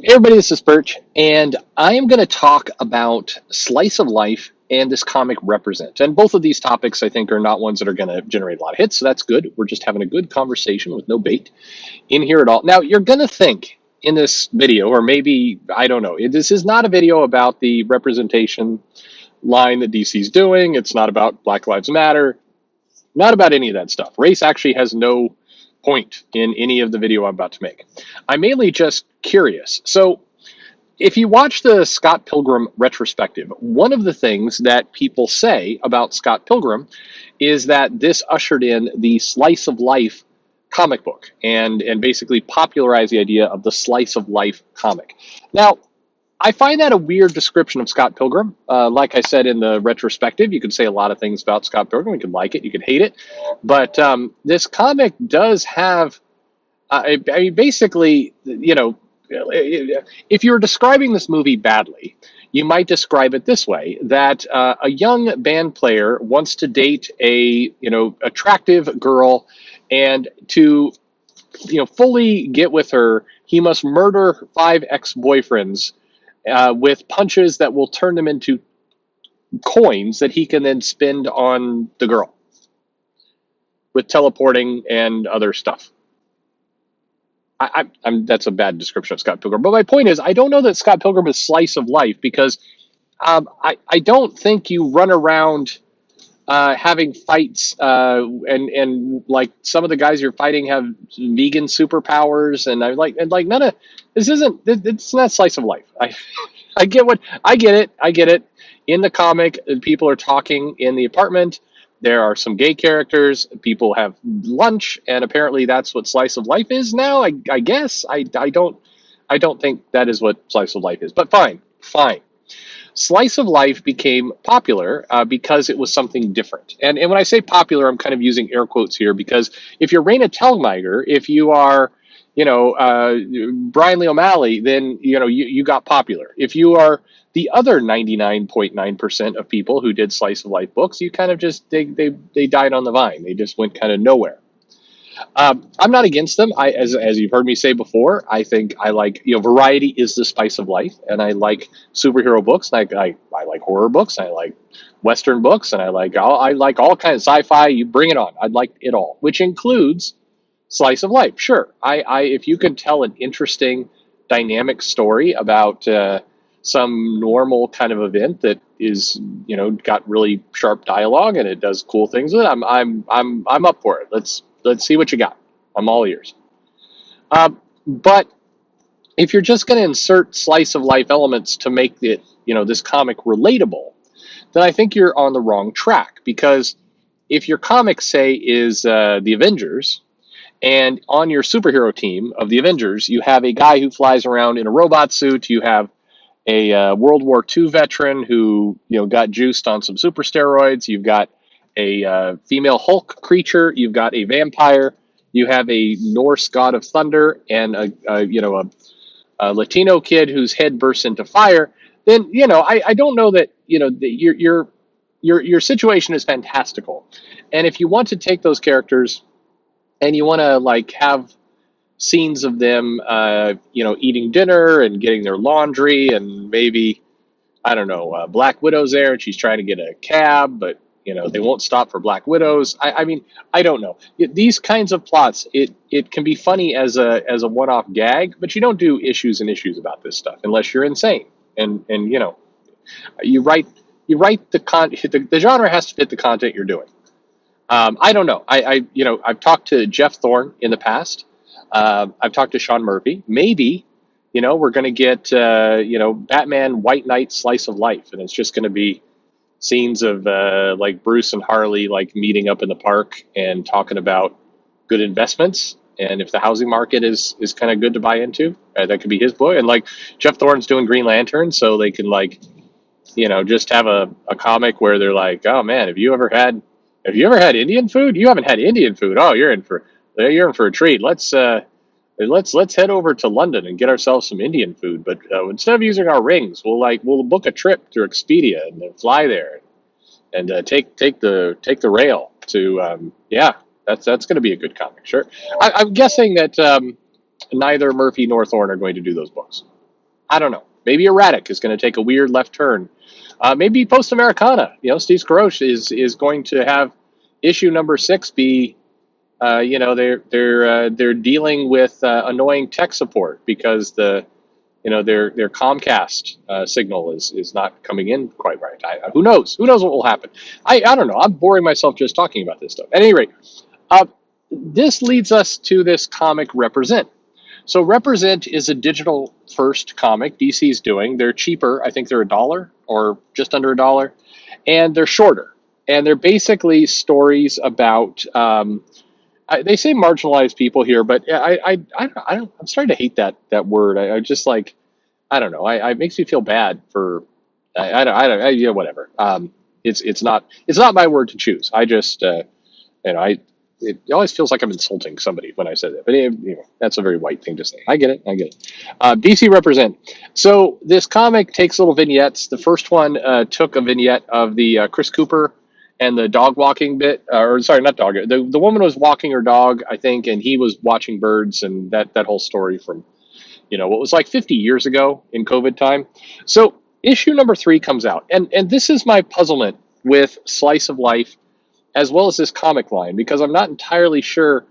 Hey everybody, this is Perch, and I am going to talk about slice of life and this comic Represent. And both of these topics, I think, are not ones that are going to generate a lot of hits, so that's good. We're just having a good conversation with no bait in here at all. Now, you're going to think in this video, or maybe, I don't know, this is not a video about the representation line that DC's doing. It's not about Black Lives Matter, not about any of that stuff. Race actually has no point in any of the video I'm about to make. I'm mainly just curious. So, if you watch the Scott Pilgrim retrospective, one of the things that people say about Scott Pilgrim is that this ushered in the slice of life comic book and basically popularized the idea of the slice of life comic. Now, I find that a weird description of Scott Pilgrim. Like I said in the retrospective, you could say a lot of things about Scott Pilgrim. You could like it, you could hate it, but this comic does have, I mean, basically, if you're describing this movie badly, you might describe it this way: that a young band player wants to date a attractive girl, and to fully get with her, he must murder 5 ex-boyfriends with punches that will turn them into coins that he can then spend on the girl with teleporting and other stuff. That's a bad description of Scott Pilgrim. But my point is, I don't know that Scott Pilgrim is slice of life because I don't think you run around having fights and like some of the guys you're fighting have vegan superpowers, and I like none of this isn't it's not slice of life. I get it. In the comic, people are talking in the apartment. There are some gay characters. People have lunch, and apparently that's what slice of life is now. I guess I don't think that is what slice of life is. But fine. Slice of life became popular because it was something different. And when I say popular, I'm kind of using air quotes here because if you're Raina Telgemeier, if you are, Brian Lee O'Malley, then you got popular. If you are the other 99.9% of people who did slice of life books, you kind of just they died on the vine. They just went kind of nowhere. I'm not against them. As you've heard me say before, I think I like variety is the spice of life, and I like superhero books. And I like horror books. I like Western books, and I like all kinds of sci-fi. You bring it on. I like it all, which includes slice of life. Sure, I if you can tell an interesting, dynamic story about some normal kind of event that is got really sharp dialogue and it does cool things with it, I'm up for it. Let's see what you got. I'm all ears. But if you're just going to insert slice of life elements to make it, this comic relatable, then I think you're on the wrong track. Because if your comic, say, is the Avengers, and on your superhero team of the Avengers, you have a guy who flies around in a robot suit, you have a World War II veteran who got juiced on some super steroids, you've got a female Hulk creature, you've got a vampire, you have a Norse god of thunder, and a Latino kid whose head bursts into fire. Then I don't know that that your situation is fantastical, and if you want to take those characters and you want to like have scenes of them eating dinner and getting their laundry, and maybe I don't know, Black Widow's there and she's trying to get a cab, but they won't stop for Black Widows. I mean, I don't know. These kinds of plots, it can be funny as a one-off gag, but you don't do issues and issues about this stuff unless you're insane. And you write the genre has to fit the content you're doing. I don't know. I've talked to Jeff Thorne in the past. I've talked to Sean Murphy. Maybe we're going to get Batman White Knight slice of life, and it's just going to be scenes of like Bruce and Harley like meeting up in the park and talking about good investments, and if the housing market is kind of good to buy into, that could be his boy. And like Jeff Thorne's doing Green Lantern, so they can like just have a comic where they're like, oh man, have you ever had Indian food? You haven't had Indian food. Oh, you're in for a treat. Let's head over to London and get ourselves some Indian food. But instead of using our rings, we'll book a trip through Expedia and then fly there and take the rail to that's going to be a good comic. Sure, I'm guessing that neither Murphy nor Thorne are going to do those books. I don't know. Maybe Erratic is going to take a weird left turn. Maybe Post Americana. Steve Scroche is going to have issue number 6 be they're dealing with annoying tech support because their Comcast signal is not coming in quite right. Who knows? Who knows what will happen? I don't know. I'm boring myself just talking about this stuff. At any rate, uh, this leads us to this comic Represent. So Represent is a digital first comic DC's doing. They're cheaper. I think they're $1 or just under $1, and they're shorter. And they're basically stories about. They say marginalized people here, but I'm starting to hate that word. I just like I don't know. It makes me feel bad for. Whatever. It's not my word to choose. I just I it always feels like I'm insulting somebody when I say that, but that's a very white thing to say. I get it. I get it. DC Represent. So this comic takes little vignettes. The first one took a vignette of the Chris Cooper and the dog walking bit, or sorry, not dog. The woman was walking her dog, I think, and he was watching birds, and that whole story from what was like 50 years ago in COVID time. So issue number 3 comes out, and this is my puzzlement with Slice of Life as well as this comic line, because I'm not entirely sure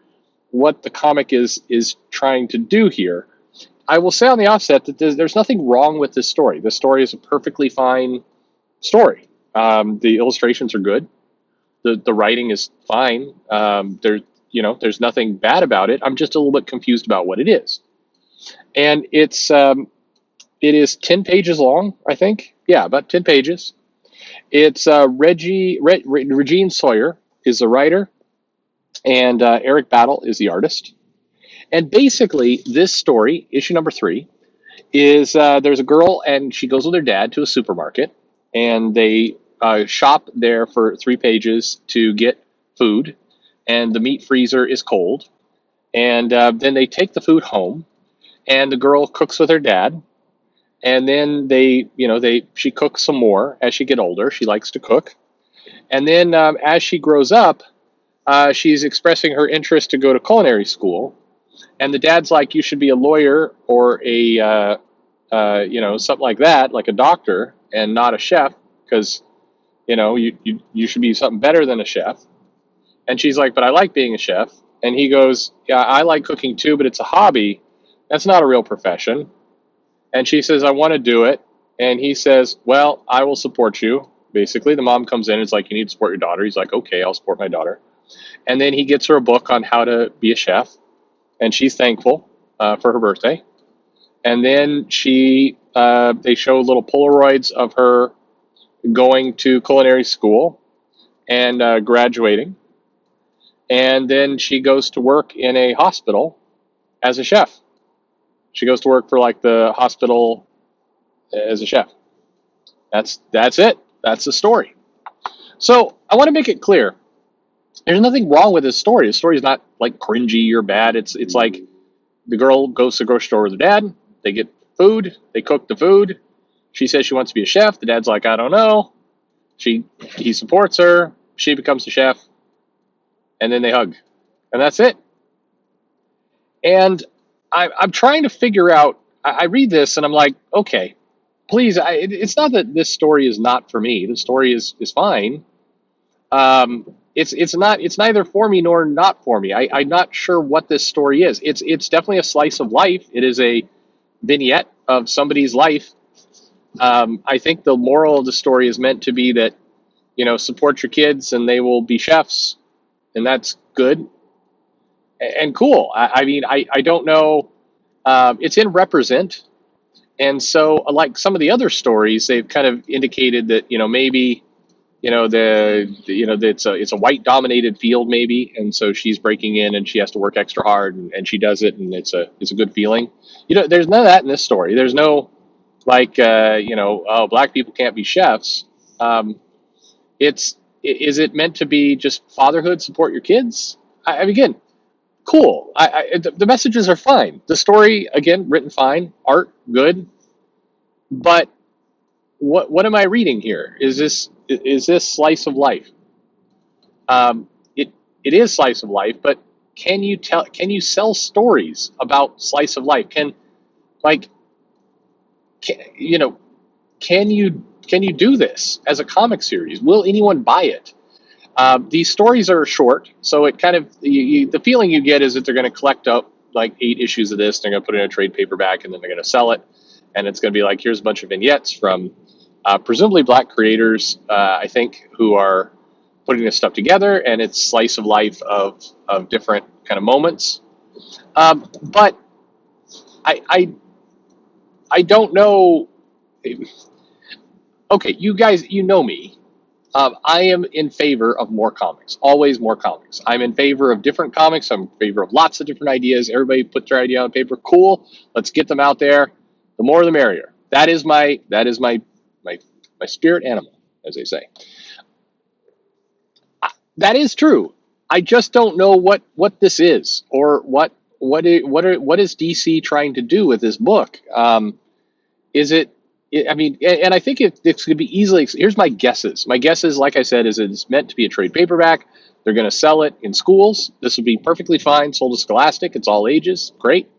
what the comic is trying to do here. I will say on the offset that there's nothing wrong with this story. This story is a perfectly fine story. The illustrations are good. The writing is fine. There's nothing bad about it. I'm just a little bit confused about what it is. And it is 10 pages long, I think. Yeah, about 10 pages. It's Regine Sawyer is the writer, and Eric Battle is the artist. And basically, this story, issue number 3, is there's a girl and she goes with her dad to a supermarket, and they shop there for 3 pages to get food, and the meat freezer is cold. And then they take the food home, and the girl cooks with her dad. And then she cooks some more as she get older. She likes to cook. And then as she grows up, she's expressing her interest to go to culinary school. And the dad's like, you should be a lawyer or a, something like that, like a doctor, and not a chef, because, you should be something better than a chef. And she's like, but I like being a chef. And he goes, yeah, I like cooking too, but it's a hobby. That's not a real profession. And she says, I want to do it. And he says, well, I will support you. Basically, the mom comes in and is like, you need to support your daughter. He's like, okay, I'll support my daughter. And then he gets her a book on how to be a chef. And she's thankful for her birthday. And then they show little Polaroids of her going to culinary school and graduating. And then she goes to work in a hospital as a chef. She goes to work for like the hospital as a chef. That's it. That's the story. So I want to make it clear. There's nothing wrong with this story. The story is not like cringy or bad. It's like the girl goes to the grocery store with her dad. They get food. They cook the food. She says she wants to be a chef. The dad's like, I don't know. He supports her. She becomes a chef. And then they hug. And that's it. And I'm trying to figure out. I read this and I'm like, okay, please. It's not that this story is not for me. The story is fine. It's neither for me nor not for me. I'm not sure what this story is. It's definitely a slice of life. It is a vignette of somebody's life. I think the moral of the story is meant to be that, support your kids and they will be chefs, and that's good and cool. I don't know. It's in Represent, and so like some of the other stories, they've kind of indicated that maybe it's a white dominated field maybe, and so she's breaking in and she has to work extra hard, and she does it, and it's a good feeling. There's none of that in this story. There's no like oh, black people can't be chefs. Is it meant to be just fatherhood, support your kids? Again, cool. The messages are fine. The story, again, written fine. Art, good. But what am I reading here? Is this slice of life? It is slice of life, but can you sell stories about slice of life? Like you know, can you do this as a comic series? Will anyone buy it? These stories are short, so it kind of the feeling you get is that they're going to collect up like 8 issues of this. They're going to put it in a trade paperback, and then they're going to sell it. And it's going to be like, here's a bunch of vignettes from presumably Black creators, I think, who are putting this stuff together, and it's slice of life of different kind of moments. But I, I I don't know. Okay, you guys, you know me. I am in favor of more comics, always more comics. I'm in favor of different comics. I'm in favor of lots of different ideas. Everybody put their idea on paper. Cool. Let's get them out there. The more the merrier. That is my spirit animal, as they say. That is true. I just don't know what this is, or what is DC trying to do with this book. Is it? I mean, and I think it's going to be easily. Here's my guesses. My guesses, like I said, is it's meant to be a trade paperback. They're going to sell it in schools. This would be perfectly fine. Sold to Scholastic. It's all ages. Great.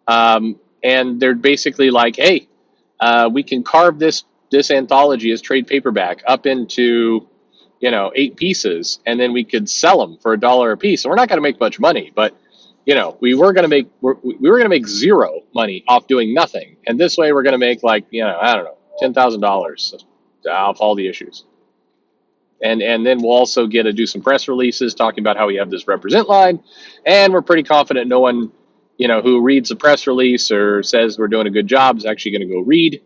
And they're basically like, hey, we can carve this anthology as trade paperback up into 8 pieces, and then we could sell them for $1 a piece. And we're not going to make much money, but we were going to make zero money off doing nothing, and this way we're going to make like I don't know, $10,000 off all the issues, and then we'll also get to do some press releases talking about how we have this represent line, and we're pretty confident no one who reads the press release or says we're doing a good job is actually going to go read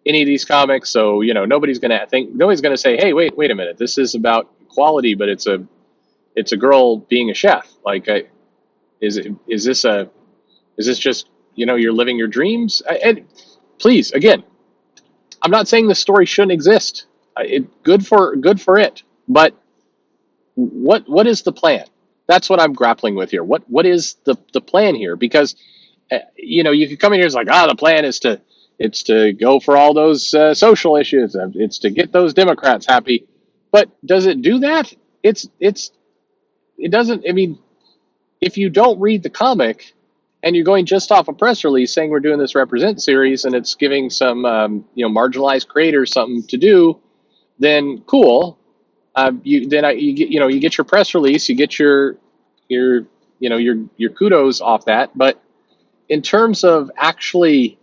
any of these comics. So nobody's going to say, hey, wait a minute, this is about quality, but it's a girl being a chef. Like, is this just you're living your dreams? And please, again, I'm not saying the story shouldn't exist. Good for it, but what is the plan? That's what I'm grappling with here. What is the plan here? Because you could come in here and it's like, the plan is to go for all those social issues. It's to get those Democrats happy. But does it do that? It doesn't. I mean, if you don't read the comic and you're going just off a press release saying we're doing this represent series and it's giving some marginalized creators something to do, then cool. You get your press release, you get your kudos off that. But in terms of actually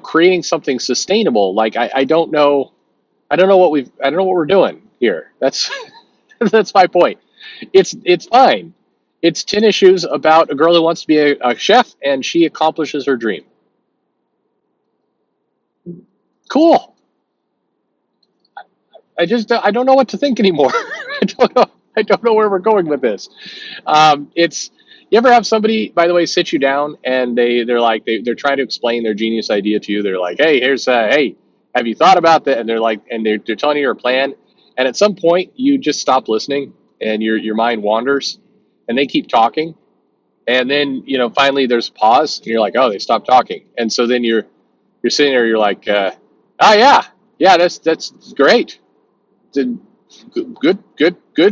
creating something sustainable, like I don't know what we're doing here. That's that's my point. It's fine. It's 10 issues about a girl who wants to be a chef and she accomplishes her dream. Cool. I don't know what to think anymore. I don't know where we're going with this. You ever have somebody, by the way, sit you down and they're trying to explain their genius idea to you. They're like, hey, hey, have you thought about that? And they're telling you your plan. And at some point you just stop listening and your mind wanders and they keep talking. And then, finally there's a pause and you're like, oh, they stopped talking. And so then you're sitting there, you're like, oh yeah, that's great. Good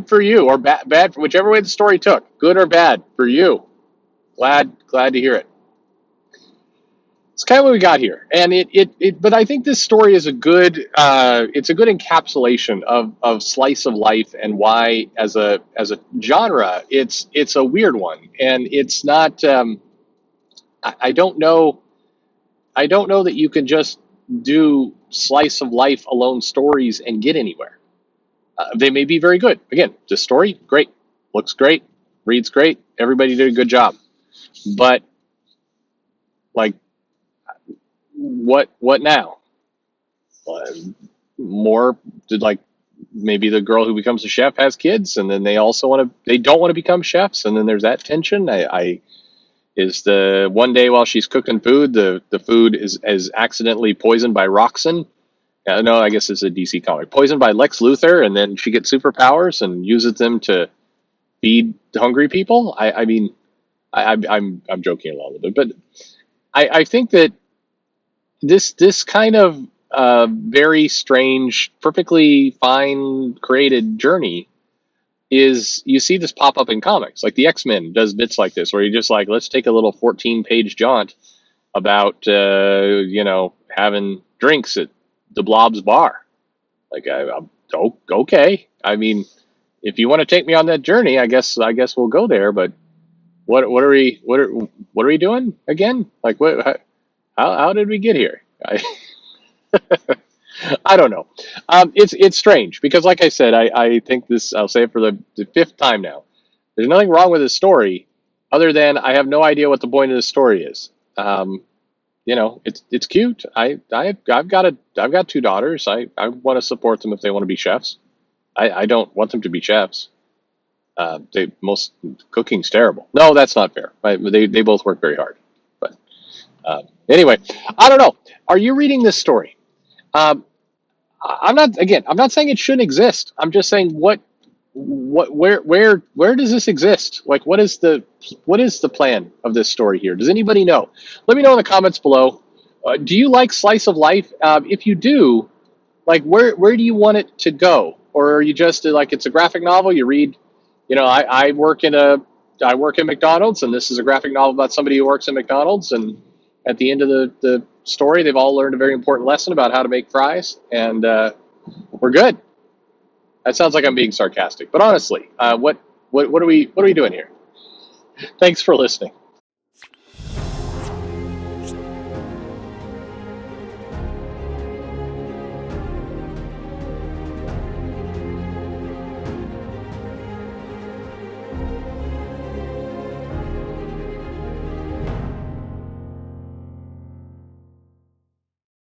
for you, or bad for whichever way the story took, good or bad for you. Glad to hear it. It's kind of what we got here, and but I think this story is a good encapsulation of slice of life and why as a genre it's a weird one, and it's not. I don't know that you can just do slice of life alone stories and get anywhere. They may be very good. Again, this story, great, looks great, reads great. Everybody did a good job, but like, what now? More did like maybe the girl who becomes a chef has kids, and then they don't want to become chefs, and then there's that tension. Is the one day while she's cooking food, the food is accidentally poisoned by Roxanne. No, I guess it's a DC comic. Poisoned by Lex Luthor, and then she gets superpowers and uses them to feed hungry people. I mean, I'm joking a little bit, but I think that this kind of very strange, perfectly fine created journey you see this pop up in comics. Like the X-Men does bits like this, where you're just like, let's take a little 14-page jaunt about having drinks at the Blob's bar. Like, I'm okay. I mean, if you want to take me on that journey, I guess we'll go there. But what are we doing again? Like, how did we get here? I don't know. It's strange because, like I said, I think this. I'll say it for the fifth time now. There's nothing wrong with this story, other than I have no idea what the point of this story is. It's cute. I've got two daughters. I want to support them if they want to be chefs. I don't want them to be chefs. Most cooking's terrible. No, that's not fair. They both work very hard. But anyway, I don't know. Are you reading this story? Um, I'm not. Again, I'm not saying it shouldn't exist. I'm just saying where does this exist? Like, what is the plan of this story here? Does anybody know? Let me know in the comments below. Do you like slice of life? If you do, like, where do you want it to go? Or are you just like, it's a graphic novel you read? I work in McDonald's, and this is a graphic novel about somebody who works in McDonald's, and at the end of the story, they've all learned a very important lesson about how to make fries, and we're good. That sounds like I'm being sarcastic, but honestly, what are we doing here? Thanks for listening.